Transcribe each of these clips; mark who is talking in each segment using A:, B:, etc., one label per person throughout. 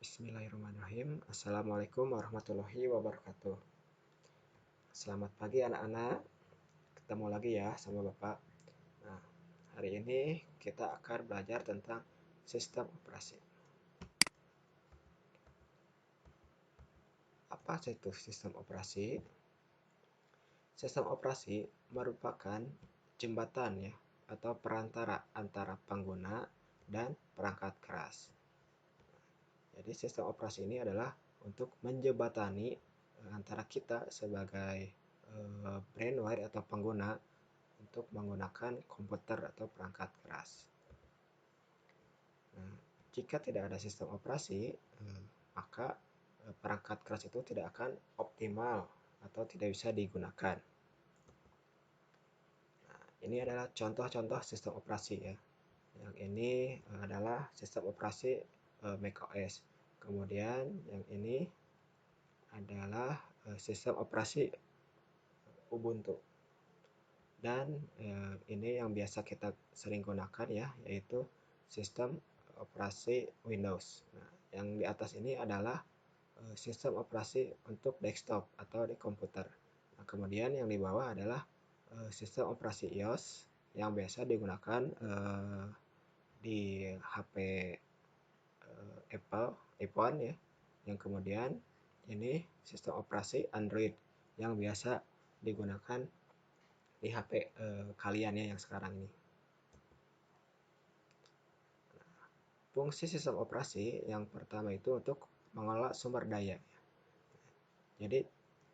A: Bismillahirrahmanirrahim. Assalamualaikum warahmatullahi wabarakatuh. Selamat pagi anak-anak. Ketemu lagi ya sama Bapak. Nah, hari ini kita akan belajar tentang sistem operasi. Apa itu sistem operasi? Sistem operasi merupakan jembatan ya atau perantara antara pengguna dan perangkat keras. Jadi sistem operasi ini adalah untuk menjembatani antara kita sebagai brainware atau pengguna untuk menggunakan komputer atau perangkat keras. Nah, jika tidak ada sistem operasi, maka perangkat keras itu tidak akan optimal atau tidak bisa digunakan. Nah, ini adalah contoh-contoh sistem operasi ya. Yang ini adalah sistem operasi macOS. Kemudian yang ini adalah sistem operasi Ubuntu. Dan ini yang biasa kita sering gunakan ya, yaitu sistem operasi Windows. Nah, yang di atas ini adalah sistem operasi untuk desktop atau di komputer. Nah, kemudian yang di bawah adalah sistem operasi iOS yang biasa digunakan di HP Apple, iPhone ya. Yang kemudian ini sistem operasi Android yang biasa digunakan di HP kalian ya yang sekarang ini. Fungsi sistem operasi yang pertama itu untuk mengelola sumber daya. Jadi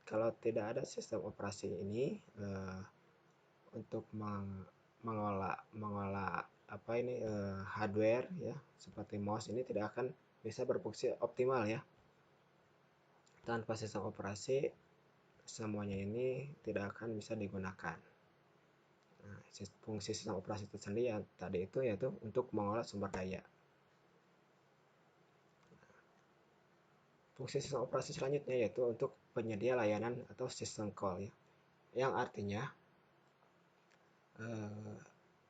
A: kalau tidak ada sistem operasi ini untuk mengolah apa ini hardware ya seperti mouse ini tidak akan bisa berfungsi optimal ya. Tanpa sistem operasi semuanya ini tidak akan bisa digunakan. Nah, fungsi sistem operasi itu sendiri yang tadi itu yaitu untuk mengolah sumber daya. Fungsi sistem operasi selanjutnya yaitu untuk penyedia layanan atau system call ya. Yang artinya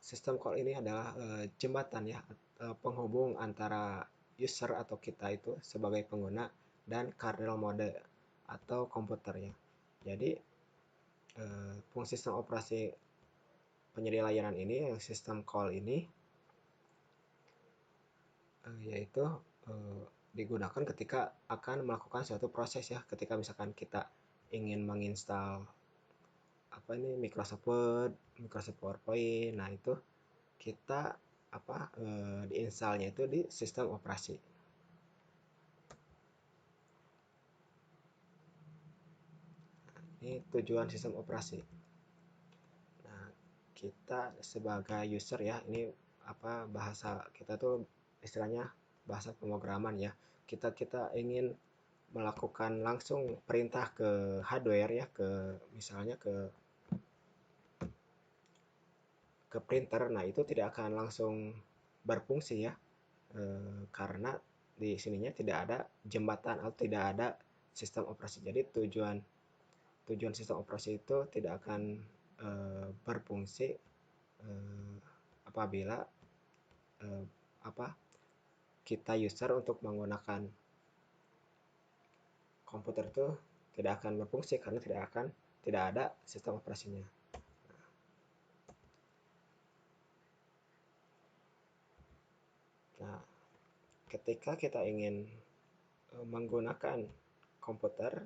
A: sistem call ini adalah jembatan ya, penghubung antara user atau kita itu sebagai pengguna dan kernel mode atau komputernya. Jadi fungsi sistem operasi penyedia layanan ini, yang sistem call ini yaitu digunakan ketika akan melakukan suatu proses ya, ketika misalkan kita ingin menginstal apa ini Microsoft Word, Microsoft PowerPoint. Nah, itu kita diinstalnya itu di sistem operasi. Nah, ini tujuan sistem operasi. Nah, kita sebagai user ya, ini bahasa kita tuh istilahnya bahasa pemrograman ya. Kita ingin melakukan langsung perintah ke hardware ya, misalnya ke printer. Nah, itu tidak akan langsung berfungsi ya, karena di sininya tidak ada jembatan atau tidak ada sistem operasi. Jadi tujuan sistem operasi itu tidak akan berfungsi apabila kita user untuk menggunakan komputer itu tidak akan berfungsi karena tidak ada sistem operasinya. Nah, ketika kita ingin menggunakan komputer,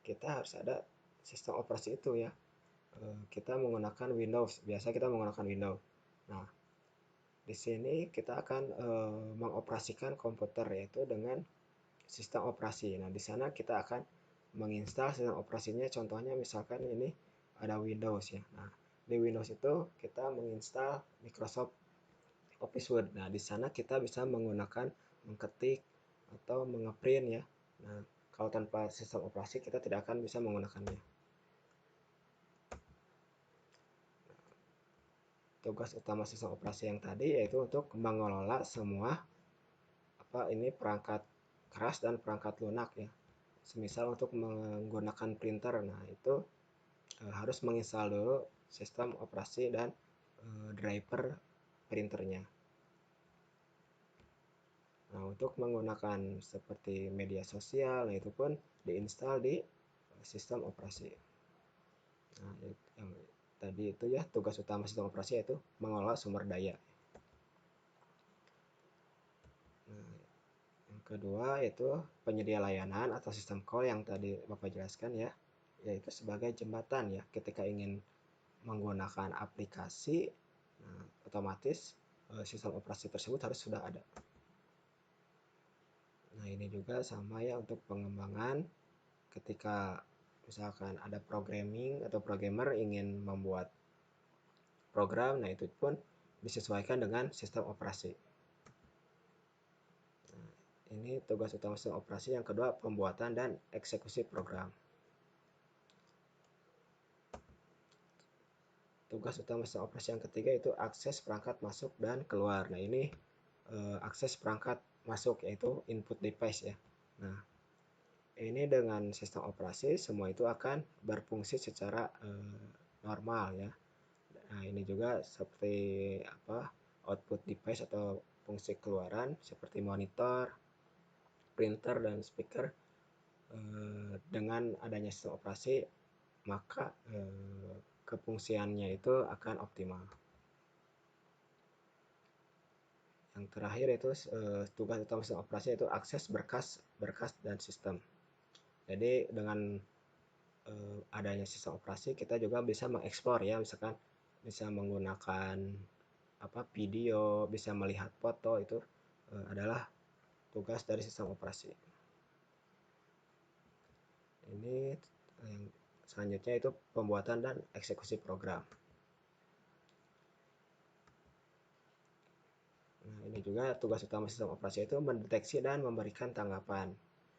A: kita harus ada sistem operasi itu ya. Kita menggunakan Windows, biasa kita menggunakan Windows. Nah, di sini kita akan mengoperasikan komputer yaitu dengan sistem operasi. Nah, di sana kita akan menginstal sistem operasinya. Contohnya misalkan ini ada Windows ya. Nah, di Windows itu kita menginstal Microsoft Office Word. Nah, di sana kita bisa menggunakan mengetik atau mengeprint ya. Nah, kalau tanpa sistem operasi kita tidak akan bisa menggunakannya. Tugas utama sistem operasi yang tadi yaitu untuk mengelola semua perangkat keras dan perangkat lunak ya. Semisal untuk menggunakan printer, nah itu harus menginstal dulu sistem operasi dan driver printernya. Nah, untuk menggunakan seperti media sosial, nah itu pun diinstal di sistem operasi. Nah, yang tadi itu ya tugas utama sistem operasi yaitu mengelola sumber daya. Nah, yang kedua yaitu penyedia layanan atau sistem call yang tadi Bapak jelaskan ya, yaitu sebagai jembatan ya ketika ingin menggunakan aplikasi, nah, otomatis sistem operasi tersebut harus sudah ada. Nah, ini juga sama ya untuk pengembangan ketika misalkan ada programming atau programmer ingin membuat program, nah itu pun disesuaikan dengan sistem operasi. Nah, ini tugas utama sistem operasi. Yang kedua, pembuatan dan eksekusi program. Tugas utama sistem operasi yang ketiga itu akses perangkat masuk dan keluar. Nah, ini akses perangkat masuk yaitu input device ya. Nah, ini dengan sistem operasi semua itu akan berfungsi secara normal ya. Nah, ini juga seperti output device atau fungsi keluaran seperti monitor, printer, dan speaker. Dengan adanya sistem operasi maka kefungsiannya itu akan optimal. Yang terakhir itu tugas utama sistem operasi itu akses berkas dan sistem. Jadi dengan adanya sistem operasi kita juga bisa mengeksplor ya, misalkan bisa menggunakan video, bisa melihat foto, itu adalah tugas dari sistem operasi. Ini yang selanjutnya itu pembuatan dan eksekusi program. Nah, ini juga tugas utama sistem operasi itu mendeteksi dan memberikan tanggapan.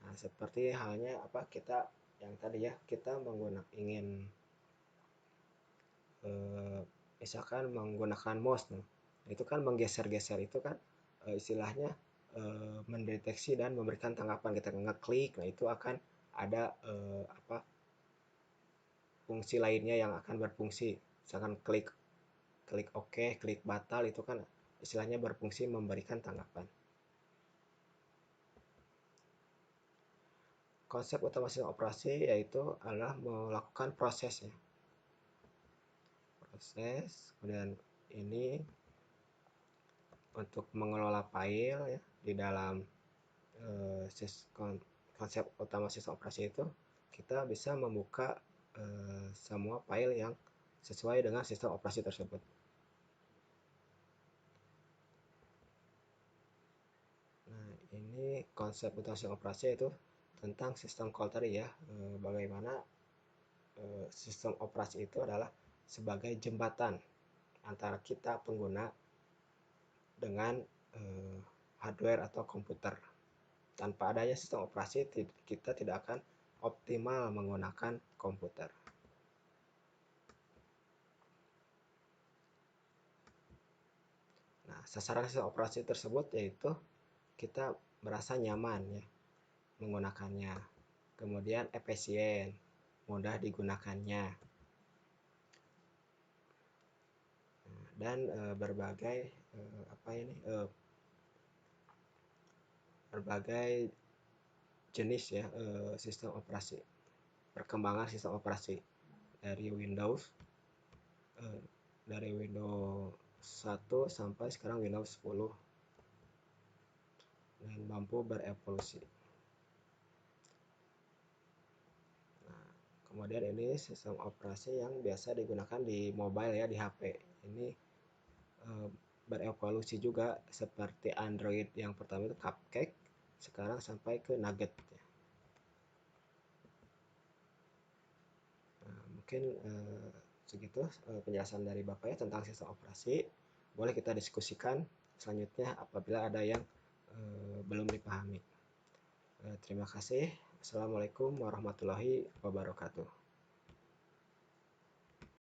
A: Nah, seperti halnya kita yang tadi ya, kita ingin misalkan menggunakan mouse, nah, itu kan menggeser-geser itu kan istilahnya mendeteksi dan memberikan tanggapan. Kita ngeklik, nah itu akan ada fungsi lainnya yang akan berfungsi. Misalkan klik OK, klik batal, itu kan istilahnya berfungsi memberikan tanggapan. Konsep utama sistem operasi yaitu adalah melakukan proses ya. Kemudian ini untuk mengelola file ya di dalam konsep utama sistem operasi itu kita bisa membuka semua file yang sesuai dengan sistem operasi tersebut. Nah, ini konsep utama sistem operasi itu tentang sistem call tadi ya, bagaimana sistem operasi itu adalah sebagai jembatan antara kita pengguna dengan hardware atau komputer. Tanpa adanya sistem operasi kita tidak akan optimal menggunakan komputer. Nah, sasaran sistem operasi tersebut yaitu kita merasa nyaman ya menggunakannya, kemudian efisien, mudah digunakannya, dan berbagai jenis ya sistem operasi, perkembangan sistem operasi dari Windows 1 sampai sekarang Windows 10 dan mampu berevolusi. Nah, kemudian ini sistem operasi yang biasa digunakan di mobile ya, di HP. Ini berevolusi juga seperti Android yang pertama itu Cupcake, sekarang sampai ke Nugget ya. Nah, mungkin segitu penjelasan dari Bapak ya tentang sistem operasi. Boleh kita diskusikan selanjutnya apabila ada yang belum dipahami. Terima kasih. Assalamualaikum warahmatullahi wabarakatuh.